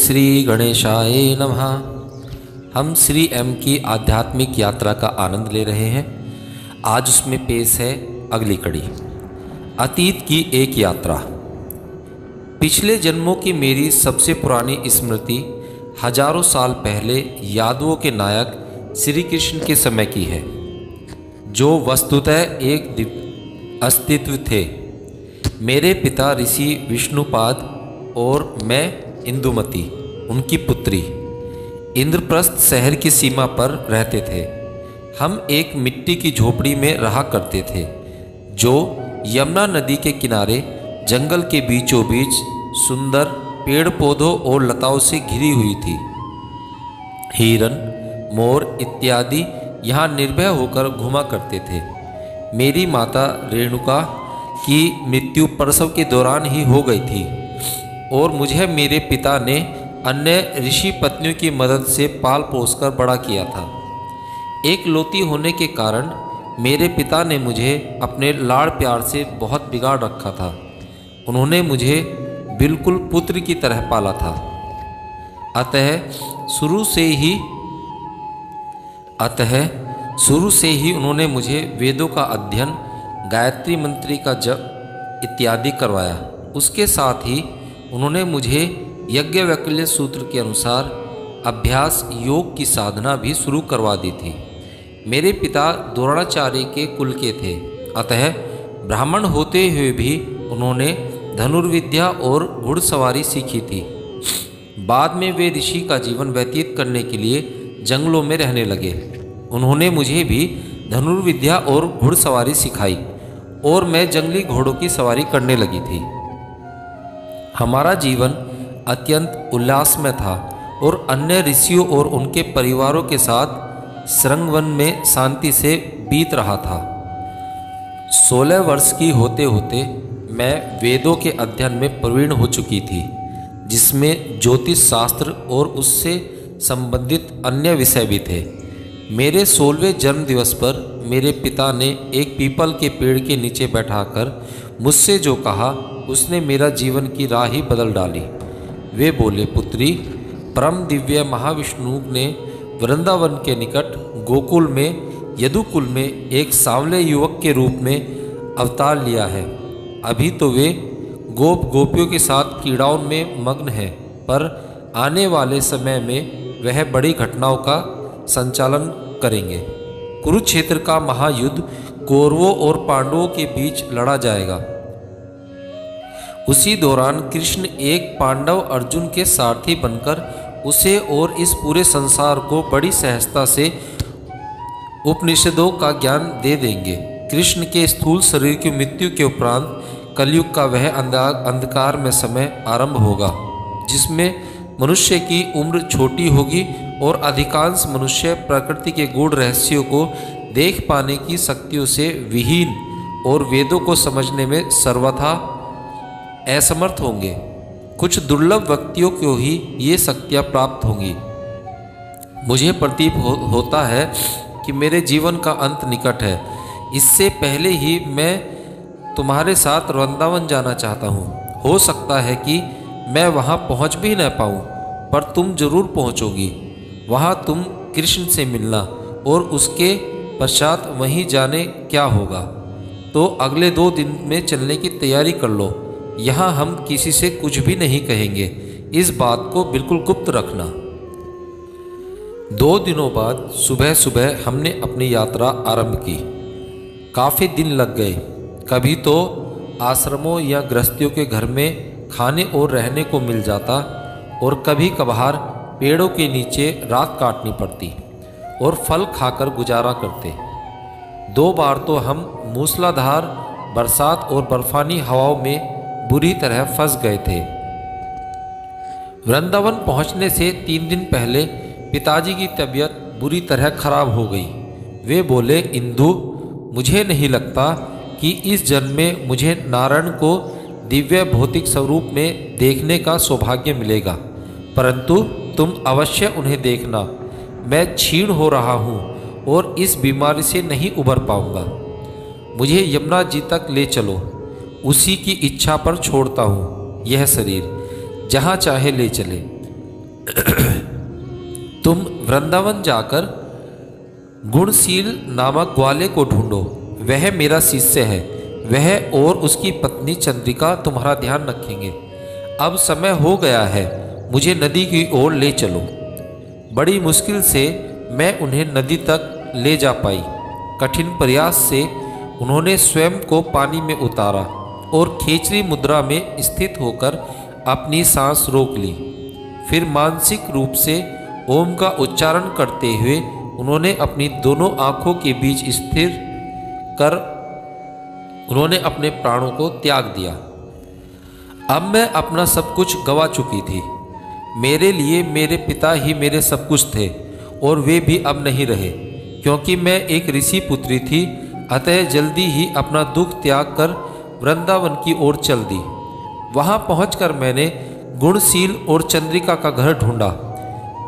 श्री गणेशाय नमः। हम श्री एम की आध्यात्मिक यात्रा का आनंद ले रहे हैं। आज उसमें पेश है अगली कड़ी, अतीत की एक यात्रा। पिछले जन्मों की मेरी सबसे पुरानी स्मृति हजारों साल पहले यादवों के नायक श्री कृष्ण के समय की है, जो वस्तुतः एक अस्तित्व थे। मेरे पिता ऋषि विष्णुपाद और मैं इंदुमती, उनकी पुत्री, इंद्रप्रस्थ शहर की सीमा पर रहते थे। हम एक मिट्टी की झोपड़ी में रहा करते थे, जो यमुना नदी के किनारे जंगल के बीचों बीच सुंदर पेड़ पौधों और लताओं से घिरी हुई थी। हिरन, मोर इत्यादि यहाँ निर्भय होकर घुमा करते थे। मेरी माता रेणुका की मृत्यु प्रसव के दौरान ही हो गई थी और मुझे मेरे पिता ने अन्य ऋषि पत्नियों की मदद से पाल पोसकर बड़ा किया था। एक लौती होने के कारण मेरे पिता ने मुझे अपने लाड़ प्यार से बहुत बिगाड़ रखा था। उन्होंने मुझे बिल्कुल पुत्र की तरह पाला था। अतः शुरू से ही उन्होंने मुझे वेदों का अध्ययन, गायत्री मंत्री का जप इत्यादि करवाया। उसके साथ ही उन्होंने मुझे यज्ञवल्क्य सूत्र के अनुसार अभ्यास योग की साधना भी शुरू करवा दी थी। मेरे पिता द्रोणाचार्य के कुल के थे, अतः ब्राह्मण होते हुए भी उन्होंने धनुर्विद्या और घुड़सवारी सीखी थी। बाद में वे ऋषि का जीवन व्यतीत करने के लिए जंगलों में रहने लगे। उन्होंने मुझे भी धनुर्विद्या और घुड़सवारी सिखाई और मैं जंगली घोड़ों की सवारी करने लगी थी। हमारा जीवन अत्यंत उल्लासमय था और अन्य ऋषियों और उनके परिवारों के साथ श्रृंगवन में शांति से बीत रहा था। 16 वर्ष की होते होते मैं वेदों के अध्ययन में प्रवीण हो चुकी थी, जिसमें ज्योतिष शास्त्र और उससे संबंधित अन्य विषय भी थे। मेरे 16वें जन्मदिवस पर मेरे पिता ने एक पीपल के पेड़ के नीचे बैठाकर मुझसे जो कहा, उसने मेरा जीवन की राह ही बदल डाली। वे बोले, पुत्री, परम दिव्य महाविष्णु ने वृंदावन के निकट गोकुल में यदुकुल में एक सांवले युवक के रूप में अवतार लिया है। अभी तो वे गोप गोपियों के साथ क्रीड़ाओं में मग्न हैं, पर आने वाले समय में वह बड़ी घटनाओं का संचालन करेंगे। कुरुक्षेत्र का महायुद्ध कौरवों और पांडवों के बीच लड़ा जाएगा। उसी दौरान कृष्ण एक पांडव अर्जुन के सारथी बनकर उसे और इस पूरे संसार को बड़ी सहजता से उपनिषदों का ज्ञान दे देंगे। कृष्ण के स्थूल शरीर की मृत्यु के उपरांत कलयुग का वह अंधकार में समय आरंभ होगा, जिसमें मनुष्य की उम्र छोटी होगी और अधिकांश मनुष्य प्रकृति के गूढ़ रहस्यों को देख पाने की शक्तियों से विहीन और वेदों को समझने में सर्वथा असमर्थ होंगे। कुछ दुर्लभ व्यक्तियों को ही ये शक्तियाँ प्राप्त होंगी। मुझे प्रतीत होता है कि मेरे जीवन का अंत निकट है। इससे पहले ही मैं तुम्हारे साथ वृंदावन जाना चाहता हूँ। हो सकता है कि मैं वहाँ पहुँच भी न पाऊँ, पर तुम जरूर पहुँचोगी। वहाँ तुम कृष्ण से मिलना और उसके पश्चात वहीं जाने क्या होगा। तो अगले 2 दिन में चलने की तैयारी कर लो। यहाँ हम किसी से कुछ भी नहीं कहेंगे, इस बात को बिल्कुल गुप्त रखना। 2 दिनों बाद सुबह सुबह हमने अपनी यात्रा आरंभ की। काफ़ी दिन लग गए। कभी तो आश्रमों या गृहस्थियों के घर में खाने और रहने को मिल जाता और कभी कभार पेड़ों के नीचे रात काटनी पड़ती और फल खाकर गुजारा करते। 2 बार तो हम मूसलाधार बरसात और बर्फानी हवाओं में बुरी तरह फंस गए थे। वृंदावन पहुंचने से 3 दिन पहले पिताजी की तबीयत बुरी तरह खराब हो गई। वे बोले, इंदु, मुझे नहीं लगता कि इस जन्म में मुझे नारायण को दिव्य भौतिक स्वरूप में देखने का सौभाग्य मिलेगा, परंतु तुम अवश्य उन्हें देखना। मैं क्षीण हो रहा हूँ और इस बीमारी से नहीं उबर पाऊँगा। मुझे यमुना जी तक ले चलो। उसी की इच्छा पर छोड़ता हूँ यह शरीर, जहाँ चाहे ले चले। तुम वृंदावन जाकर गुणशील नामक ग्वाले को ढूंढो, वह मेरा शिष्य है। वह और उसकी पत्नी चंद्रिका तुम्हारा ध्यान रखेंगे। अब समय हो गया है, मुझे नदी की ओर ले चलो। बड़ी मुश्किल से मैं उन्हें नदी तक ले जा पाई। कठिन प्रयास से उन्होंने स्वयं को पानी में उतारा और खेचरी मुद्रा में स्थित होकर अपनी सांस रोक ली। फिर मानसिक रूप से ओम का उच्चारण करते हुए उन्होंने अपनी दोनों आँखों के बीच स्थिर कर उन्होंने अपने प्राणों को त्याग दिया। अब मैं अपना सब कुछ गवा चुकी थी। मेरे लिए मेरे पिता ही मेरे सब कुछ थे और वे भी अब नहीं रहे, क्योंकि मैं एक ऋषि पुत्री थी। अतः जल्दी ही अपना दुख त्याग कर वृंदावन की ओर चल दी। वहाँ पहुंचकर मैंने गुणशील और चंद्रिका का घर ढूंढा।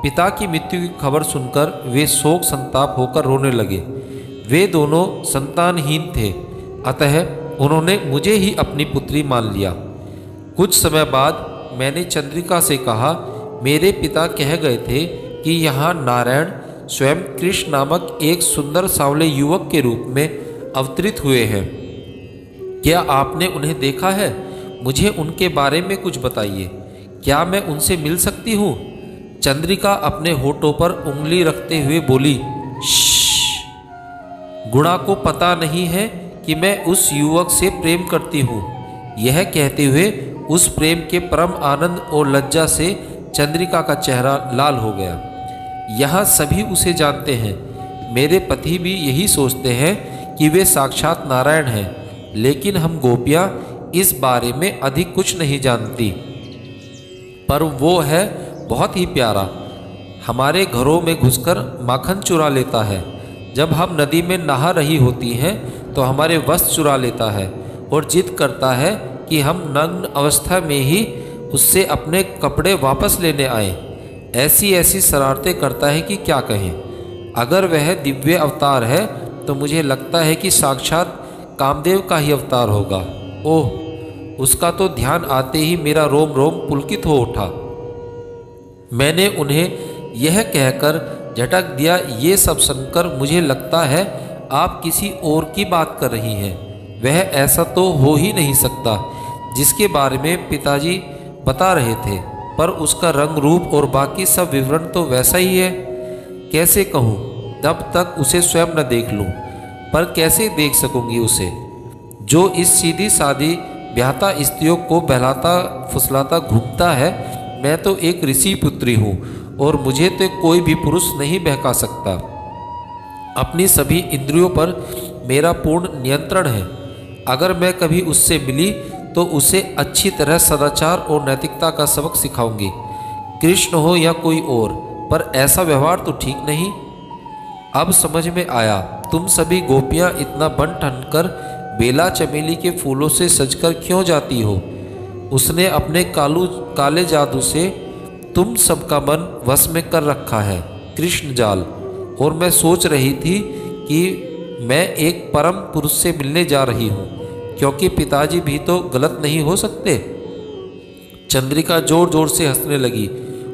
पिता की मृत्यु की खबर सुनकर वे शोक संताप होकर रोने लगे। वे दोनों संतानहीन थे, अतः उन्होंने मुझे ही अपनी पुत्री मान लिया। कुछ समय बाद मैंने चंद्रिका से कहा, मेरे पिता कह गए थे कि यहाँ नारायण स्वयं कृष्ण नामक एक सुंदर सांवले युवक के रूप में अवतरित हुए हैं। क्या आपने उन्हें देखा है? मुझे उनके बारे में कुछ बताइए। क्या मैं उनसे मिल सकती हूँ? चंद्रिका अपने होठों पर उंगली रखते हुए बोली, श्श्श, गुणा को पता नहीं है कि मैं उस युवक से प्रेम करती हूँ। यह कहते हुए उस प्रेम के परम आनंद और लज्जा से चंद्रिका का चेहरा लाल हो गया। यहाँ सभी उसे जानते हैं। मेरे पति भी यही सोचते हैं कि वे साक्षात नारायण हैं, लेकिन हम गोपियाँ इस बारे में अधिक कुछ नहीं जानती। पर वो है बहुत ही प्यारा। हमारे घरों में घुसकर माखन चुरा लेता है। जब हम नदी में नहा रही होती हैं तो हमारे वस्त्र चुरा लेता है और जिद करता है कि हम नग्न अवस्था में ही उससे अपने कपड़े वापस लेने आए। ऐसी ऐसी शरारतें करता है कि क्या कहें। अगर वह दिव्य अवतार है तो मुझे लगता है कि साक्षात कामदेव का ही अवतार होगा। ओह, उसका तो ध्यान आते ही मेरा रोम रोम पुलकित हो उठा। मैंने उन्हें यह कहकर झटक दिया, ये सब सुनकर मुझे लगता है आप किसी और की बात कर रही हैं। वह ऐसा तो हो ही नहीं सकता जिसके बारे में पिताजी बता रहे थे, पर उसका रंग रूप और बाकी सब विवरण तो वैसा ही है। कैसे कहूँ, तब तक उसे स्वयं न देख लूँ। पर कैसे देख सकूँगी उसे, जो इस सीधी सादी ब्याहता स्त्रियों को बहलाता फुसलाता घूमता है। मैं तो एक ऋषि पुत्री हूँ और मुझे तो कोई भी पुरुष नहीं बहका सकता। अपनी सभी इंद्रियों पर मेरा पूर्ण नियंत्रण है। अगर मैं कभी उससे मिली तो उसे अच्छी तरह सदाचार और नैतिकता का सबक सिखाऊंगी। कृष्ण हो या कोई और, पर ऐसा व्यवहार तो ठीक नहीं। अब समझ में आया, तुम सभी गोपियाँ इतना बन ठन कर बेला चमेली के फूलों से सजकर क्यों जाती हो। उसने अपने काले जादू से तुम सबका मन वश में कर रखा है, कृष्ण जाल। और मैं सोच रही थी कि मैं एक परम पुरुष से मिलने जा रही हूँ, क्योंकि पिताजी भी तो गलत नहीं हो सकते। चंद्रिका जोर जोर से हंसने लगी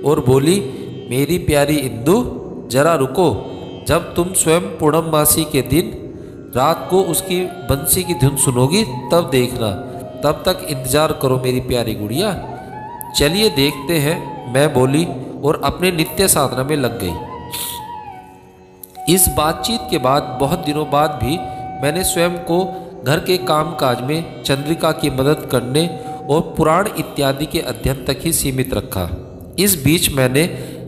और बोली, मेरी प्यारी इंदु, जरा रुको। जब तुम स्वयं पूर्णमासी के दिन रात को उसकी बंसी की धुन सुनोगी तब देखना। तब तक इंतजार करो मेरी प्यारी गुड़िया। चलिए देखते हैं, मैं बोली और अपने नित्य साधना में लग गई। इस बातचीत के बाद बहुत दिनों बाद भी मैंने स्वयं को घर के कामकाज में चंद्रिका की मदद करने और पुराण इत्यादि के अध्ययन तक ही सीमित रखा। इस बीच मैंने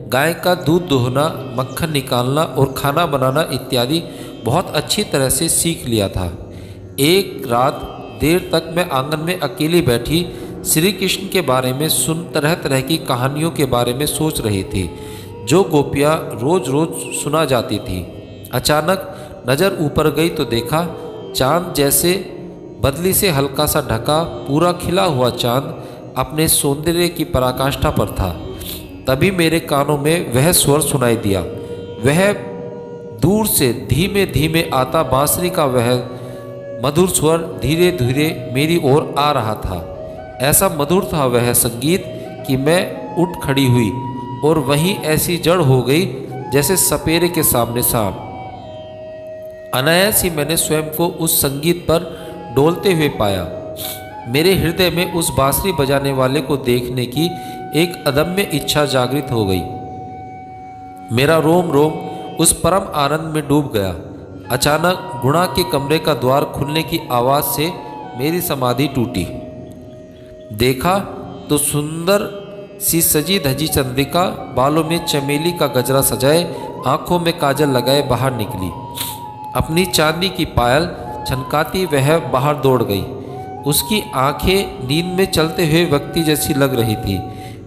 गाय का दूध दोहना, मक्खन निकालना और खाना बनाना इत्यादि बहुत अच्छी तरह से सीख लिया था। एक रात देर तक मैं आंगन में अकेली बैठी श्री कृष्ण के बारे में सुन तरह तरह की कहानियों के बारे में सोच रही थी, जो गोपियाँ रोज रोज सुना जाती थी। अचानक नज़र ऊपर गई तो देखा, चांद जैसे बदली से हल्का सा ढका पूरा खिला हुआ चांद अपने सौंदर्य की पराकाष्ठा पर था। तभी मेरे कानों में वह स्वर सुनाई दिया। वह दूर से धीमे धीमे आता बांसुरी का वह मधुर स्वर धीरे धीरे मेरी ओर आ रहा था। ऐसा मधुर था वह संगीत कि मैं उठ खड़ी हुई और वहीं ऐसी जड़ हो गई जैसे सपेरे के सामने सांप। अनायास ही मैंने स्वयं को उस संगीत पर डोलते हुए पाया। मेरे हृदय में उस बांसुरी बजाने वाले को देखने की एक अदम्य इच्छा जागृत हो गई। मेरा रोम रोम उस परम आनंद में डूब गया। अचानक गुणा के कमरे का द्वार खुलने की आवाज़ से मेरी समाधि टूटी। देखा तो सुंदर सी सजी धजी चंद्रिका बालों में चमेली का गजरा सजाए, आंखों में काजल लगाए बाहर निकली। अपनी चांदी की पायल छनकाती वह बाहर दौड़ गई। उसकी आंखें नींद में चलते हुए व्यक्ति जैसी लग रही थी।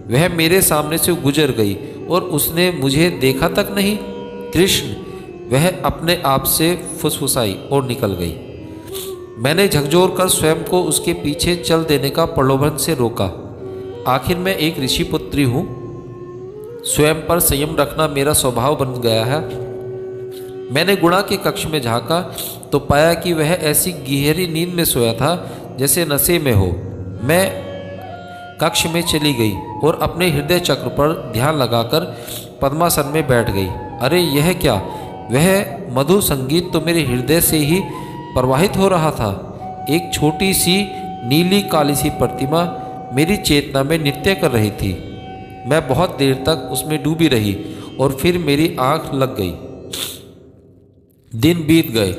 वह मेरे सामने से गुजर गई और उसने मुझे देखा तक नहीं। कृष्ण, वह अपने आप से फुसफुसाई और निकल गई। मैंने झकझोर कर स्वयं को उसके पीछे चल देने का प्रलोभन से रोका। आखिर मैं एक ऋषि पुत्री हूँ। स्वयं पर संयम रखना मेरा स्वभाव बन गया है। मैंने गुणा के कक्ष में झांका तो पाया कि वह ऐसी गहरी नींद में सोया था जैसे नशे में हो। मैं कक्ष में चली गई और अपने हृदय चक्र पर ध्यान लगाकर पद्मासन में बैठ गई। अरे यह क्या! वह मधुर संगीत तो मेरे हृदय से ही प्रवाहित हो रहा था। एक छोटी सी नीली काली सी प्रतिमा मेरी चेतना में नृत्य कर रही थी। मैं बहुत देर तक उसमें डूबी रही और फिर मेरी आंख लग गई। दिन बीत गए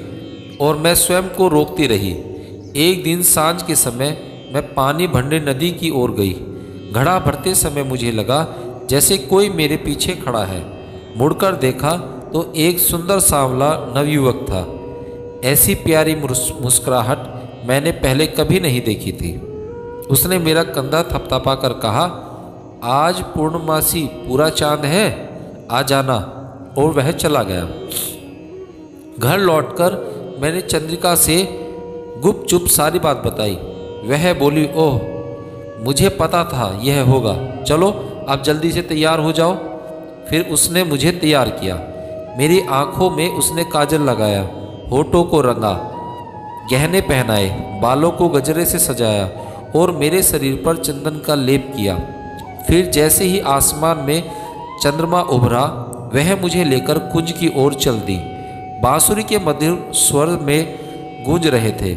और मैं स्वयं को रोकती रही। एक दिन सांझ के समय मैं पानी भरने नदी की ओर गई। घड़ा भरते समय मुझे लगा जैसे कोई मेरे पीछे खड़ा है। मुड़कर देखा तो एक सुंदर सांवला नवयुवक था। ऐसी प्यारी मुस्कुराहट मैंने पहले कभी नहीं देखी थी। उसने मेरा कंधा थपथपा कर कहा, आज पूर्णमासी पूरा चांद है, आ जाना। और वह चला गया। घर लौटकर मैंने चंद्रिका से गुपचुप सारी बात बताई। वह बोली, ओह, मुझे पता था यह होगा, चलो आप जल्दी से तैयार हो जाओ। फिर उसने मुझे तैयार किया। मेरी आंखों में उसने काजल लगाया, होठों को रंगा, गहने पहनाए, बालों को गजरे से सजाया और मेरे शरीर पर चंदन का लेप किया। फिर जैसे ही आसमान में चंद्रमा उभरा, वह मुझे लेकर कुंज की ओर चल दी। बांसुरी के मधुर स्वर में गूंज रहे थे।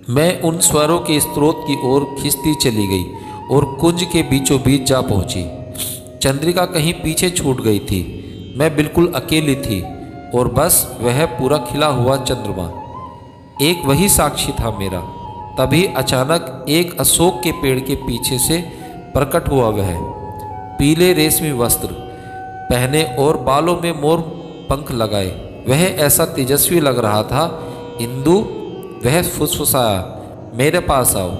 मैं उन स्वरों के स्रोत की ओर खिंचती चली गई और कुंज के बीचों बीच जा पहुंची। चंद्रिका कहीं पीछे छूट गई थी। मैं बिल्कुल अकेली थी और बस वह पूरा खिला हुआ चंद्रमा, एक वही साक्षी था मेरा। तभी अचानक एक अशोक के पेड़ के पीछे से प्रकट हुआ वह, पीले रेशमी वस्त्र पहने और बालों में मोर पंख लगाए। वह ऐसा तेजस्वी लग रहा था। इंदु, वह फुसफुसाया, मेरे पास आओ,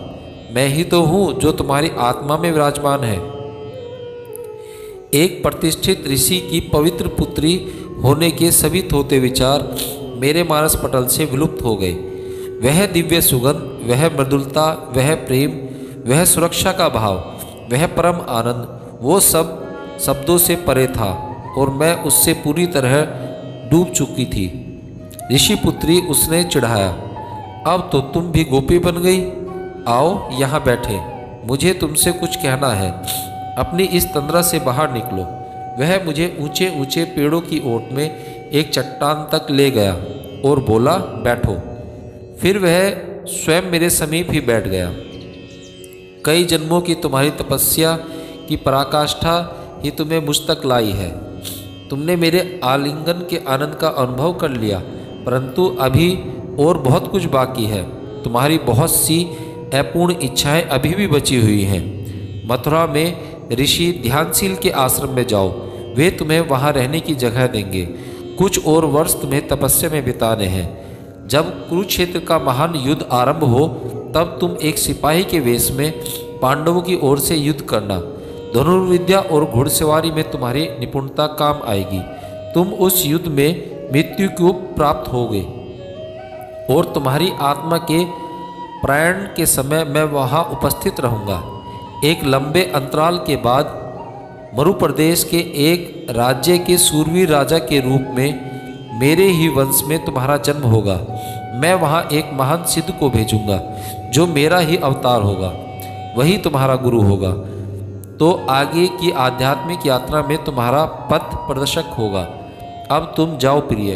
मैं ही तो हूँ जो तुम्हारी आत्मा में विराजमान है। एक प्रतिष्ठित ऋषि की पवित्र पुत्री होने के सभी थोते विचार मेरे मानस पटल से विलुप्त हो गए। वह दिव्य सुगंध, वह मृदुलता, वह प्रेम, वह सुरक्षा का भाव, वह परम आनंद, वो सब शब्दों से परे था और मैं उससे पूरी तरह डूब चुकी थी। ऋषि पुत्री, उसने चिढ़ाया, अब तो तुम भी गोपी बन गई। आओ यहाँ बैठे, मुझे तुमसे कुछ कहना है। अपनी इस तंद्रा से बाहर निकलो। वह मुझे ऊंचे ऊंचे पेड़ों की ओट में एक चट्टान तक ले गया और बोला, बैठो। फिर वह स्वयं मेरे समीप ही बैठ गया। कई जन्मों की तुम्हारी तपस्या की पराकाष्ठा ही तुम्हें मुझ तक लाई है। तुमने मेरे आलिंगन के आनंद का अनुभव कर लिया, परंतु अभी और बहुत कुछ बाकी है। तुम्हारी बहुत सी अपूर्ण इच्छाएं अभी भी बची हुई हैं। मथुरा में ऋषि ध्यानशील के आश्रम में जाओ, वे तुम्हें वहाँ रहने की जगह देंगे। कुछ और वर्ष तुम्हें तपस्या में बिताने हैं। जब कुरुक्षेत्र का महान युद्ध आरंभ हो, तब तुम एक सिपाही के वेश में पांडवों की ओर से युद्ध करना। धनुर्विद्या और घुड़सवारी में तुम्हारी निपुणता काम आएगी। तुम उस युद्ध में मृत्यु को प्राप्त होगे और तुम्हारी आत्मा के प्रयाण के समय मैं वहाँ उपस्थित रहूँगा। एक लंबे अंतराल के बाद मरु प्रदेश के एक राज्य के सूरवीर राजा के रूप में मेरे ही वंश में तुम्हारा जन्म होगा। मैं वहाँ एक महान सिद्ध को भेजूंगा जो मेरा ही अवतार होगा, वही तुम्हारा गुरु होगा। तो आगे की आध्यात्मिक यात्रा में तुम्हारा पथ प्रदर्शक होगा। अब तुम जाओ प्रिय,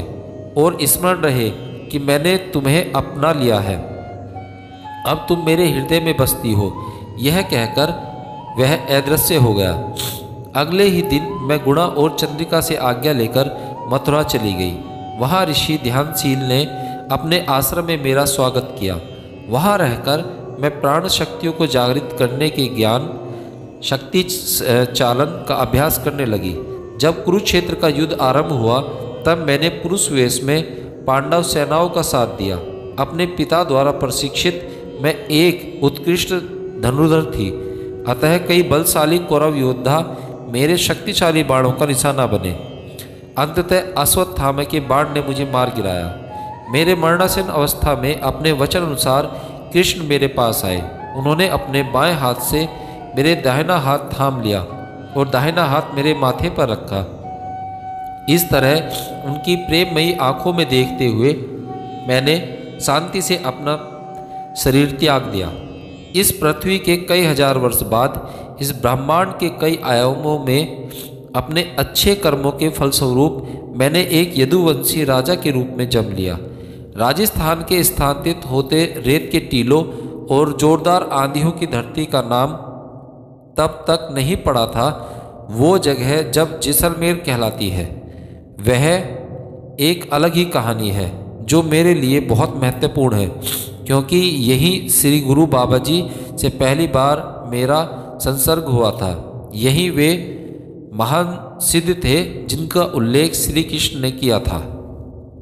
और स्मरण रहे कि मैंने तुम्हें अपना लिया है। अब तुम मेरे हृदय में बसती हो। यह कहकर वह अदृश्य हो गया। अगले ही दिन मैं गुणा और चंद्रिका से आज्ञा लेकर मथुरा चली गई। वहाँ ऋषि ध्यानशील ने अपने आश्रम में मेरा स्वागत किया। वहाँ रहकर मैं प्राण शक्तियों को जागृत करने के ज्ञान शक्ति चालन का अभ्यास करने लगी। जब कुरुक्षेत्र का युद्ध आरंभ हुआ तब मैंने पुरुष वेश में पांडव सेनाओं का साथ दिया। अपने पिता द्वारा प्रशिक्षित मैं एक उत्कृष्ट धनुर्धर थी, अतः कई बलशाली कौरव योद्धा मेरे शक्तिशाली बाणों का निशाना बने। अंततः अश्वत्थामा के बाण ने मुझे मार गिराया। मेरे मरणासीन अवस्था में अपने वचन अनुसार कृष्ण मेरे पास आए। उन्होंने अपने बाएं हाथ से मेरे दाहिना हाथ थाम लिया और दाहिना हाथ मेरे माथे पर रखा। इस तरह उनकी प्रेममयी आंखों में देखते हुए मैंने शांति से अपना शरीर त्याग दिया। इस पृथ्वी के कई हजार वर्ष बाद इस ब्रह्मांड के कई आयामों में अपने अच्छे कर्मों के फलस्वरूप मैंने एक यदुवंशी राजा के रूप में जन्म लिया। राजस्थान के स्थानांतरित होते रेत के टीलों और जोरदार आंधियों की धरती का नाम तब तक नहीं पड़ा था। वो जगह जब जैसलमेर कहलाती है, वह एक अलग ही कहानी है जो मेरे लिए बहुत महत्वपूर्ण है, क्योंकि यही श्री गुरु बाबा जी से पहली बार मेरा संसर्ग हुआ था। यही वे महान सिद्ध थे जिनका उल्लेख श्री कृष्ण ने किया था।